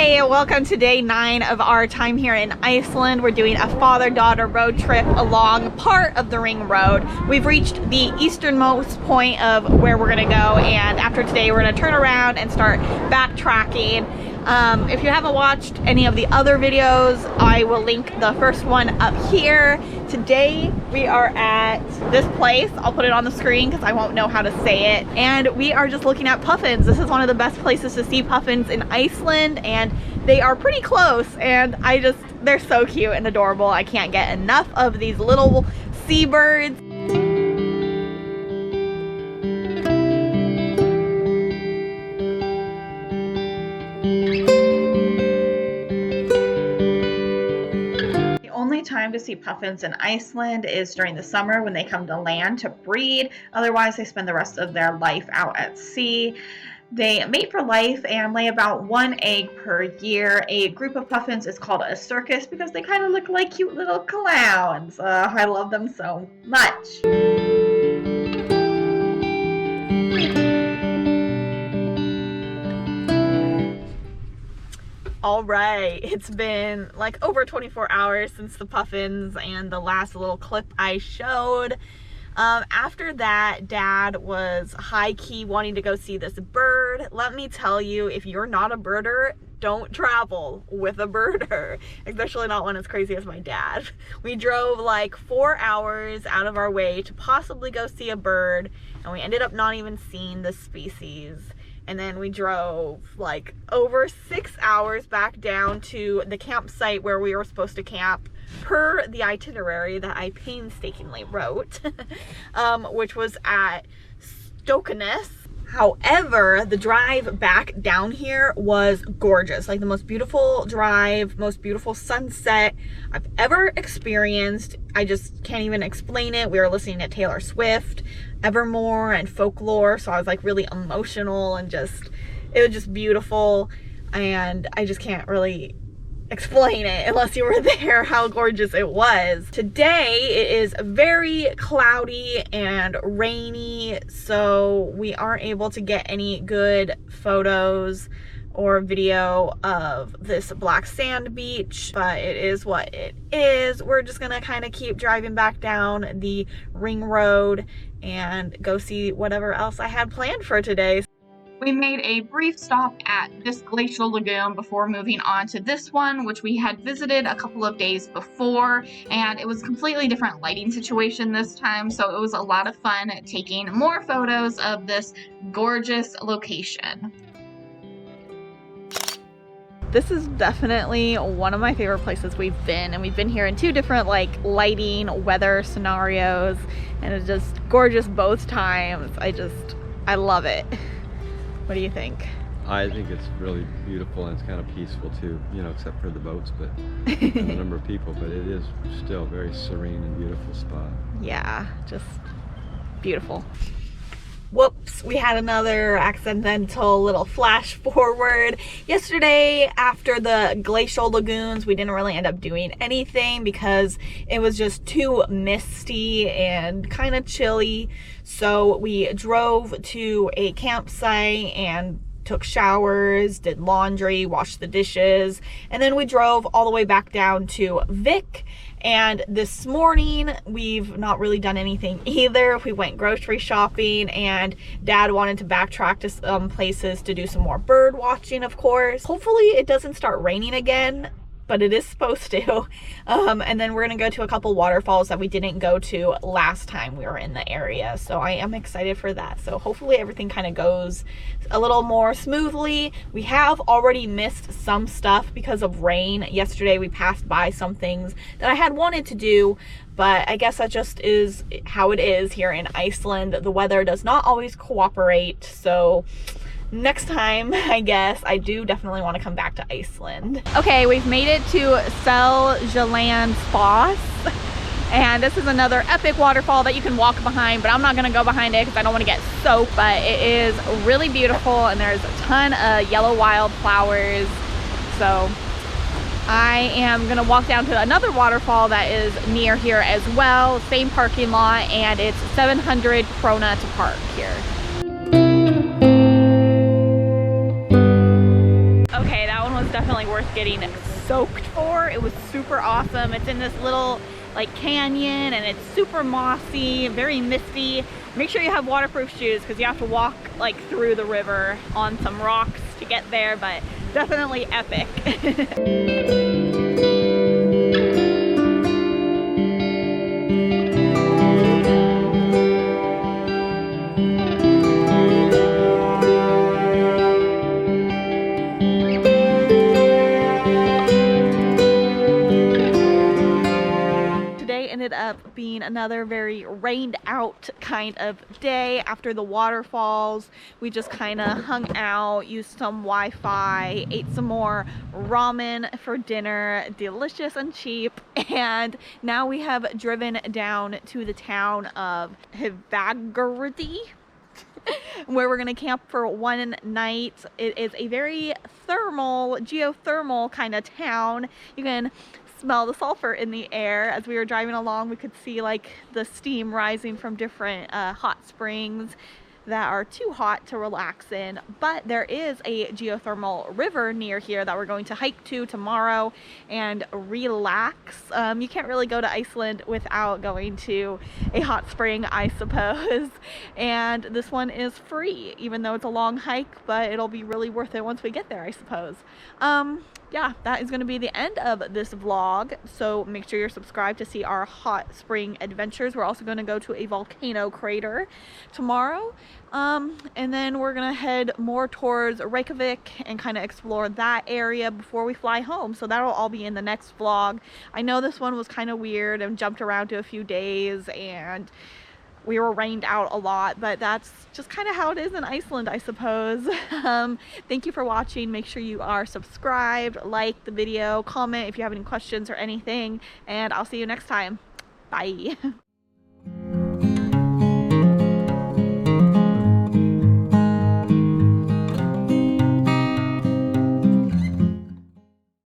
Hey, welcome to day 9 of our time here in Iceland. We're doing a father-daughter road trip along part of the ring road. We've reached the easternmost point of where we're gonna go, and after today we're gonna turn around and start backtracking. If you haven't watched any of the other videos, I will link the first one up here. Today we are at this place. I'll put it on the screen because I won't know how to say it. And we are just looking at puffins. This is one of the best places to see puffins in Iceland, and they are pretty close, and they're so cute and adorable. I can't get enough of these little seabirds. Time to see puffins in Iceland is during the summer when they come to land to breed. Otherwise, they spend the rest of their life out at sea. They mate for life and lay about 1 egg per year. A group of puffins is called a circus because they kind of look like cute little clowns. I love them so much. All right, it's been like over 24 hours since the puffins and the last little clip I showed. After that, Dad was high-key wanting to go see this bird. Let me tell you, if you're not a birder, don't travel with a birder, especially not one as crazy as my dad. We drove like 4 hours out of our way to possibly go see a bird, and we ended up not even seeing the species. And then we drove like over 6 hours back down to the campsite where we were supposed to camp per the itinerary that I painstakingly wrote, which was at Stokeness. However, the drive back down here was gorgeous. Like the most beautiful drive, most beautiful sunset I've ever experienced. I just can't even explain it. We were listening to Taylor Swift, Evermore, and Folklore, so I was like really emotional, and it was just beautiful, and I just can't really explain it unless you were there how gorgeous it was. Today it is very cloudy and rainy, so we aren't able to get any good photos or video of this black sand beach, but it is what it is. We're just gonna kind of keep driving back down the ring road and go see whatever else I had planned for today. We made a brief stop at this glacial lagoon before moving on to this one, which we had visited a couple of days before, and it was a completely different lighting situation this time, so it was a lot of fun taking more photos of this gorgeous location. This is definitely one of my favorite places we've been, and we've been here in 2 different like lighting weather scenarios, and it's just gorgeous both times. I love it. What do you think? I think it's really beautiful, and it's kind of peaceful too, you know, except for the boats, but and the number of people, but it is still a very serene and beautiful spot. Yeah, just beautiful. Whoops, we had another accidental little flash forward. Yesterday, after the Glacial Lagoons, we didn't really end up doing anything because it was just too misty and kind of chilly. So we drove to a campsite and took showers, did laundry, washed the dishes, and then we drove all the way back down to Vik. And this morning, we've not really done anything either. We went grocery shopping, and Dad wanted to backtrack to some places to do some more bird watching, of course. Hopefully it doesn't start raining again, but it is supposed to. And then we're gonna go to a couple waterfalls that we didn't go to last time we were in the area. So I am excited for that. So hopefully everything kind of goes a little more smoothly. We have already missed some stuff because of rain. Yesterday we passed by some things that I had wanted to do, but I guess that just is how it is here in Iceland. The weather does not always cooperate, so next time, I guess, I do definitely want to come back to Iceland. Okay, we've made it to Seljalandsfoss, and this is another epic waterfall that you can walk behind, but I'm not going to go behind it because I don't want to get soaked, but it is really beautiful, and there's a ton of yellow wildflowers, so I am going to walk down to another waterfall that is near here as well, same parking lot, and it's 700 krona to park here. definitely worth getting soaked for. It was super awesome. It's in this little like canyon and it's super mossy, very misty. Make sure you have waterproof shoes because you have to walk like through the river on some rocks to get there, but definitely epic. Ended up being another very rained out kind of day. After the waterfalls, we just kind of hung out, used some Wi-Fi, ate some more ramen for dinner, delicious and cheap, and now we have driven down to the town of Gljufrabui where we're gonna camp for one night. It is a very geothermal kind of town. You can smell the sulfur in the air. As we were driving along, we could see like the steam rising from different hot springs that are too hot to relax in, but there is a geothermal river near here that we're going to hike to tomorrow and relax. You can't really go to Iceland without going to a hot spring, I suppose, and this one is free, even though it's a long hike, but it'll be really worth it once we get there, I suppose. Yeah, that is going to be the end of this vlog, so make sure you're subscribed to see our hot spring adventures. We're also going to go to a volcano crater tomorrow, and then we're going to head more towards Reykjavik and kind of explore that area before we fly home, so that'll all be in the next vlog. I know this one was kind of weird and jumped around to a few days, and we were rained out a lot, but that's just kind of how it is in Iceland, I suppose. Thank you for watching. Make sure you are subscribed, like the video, comment if you have any questions or anything, and I'll see you next time. Bye.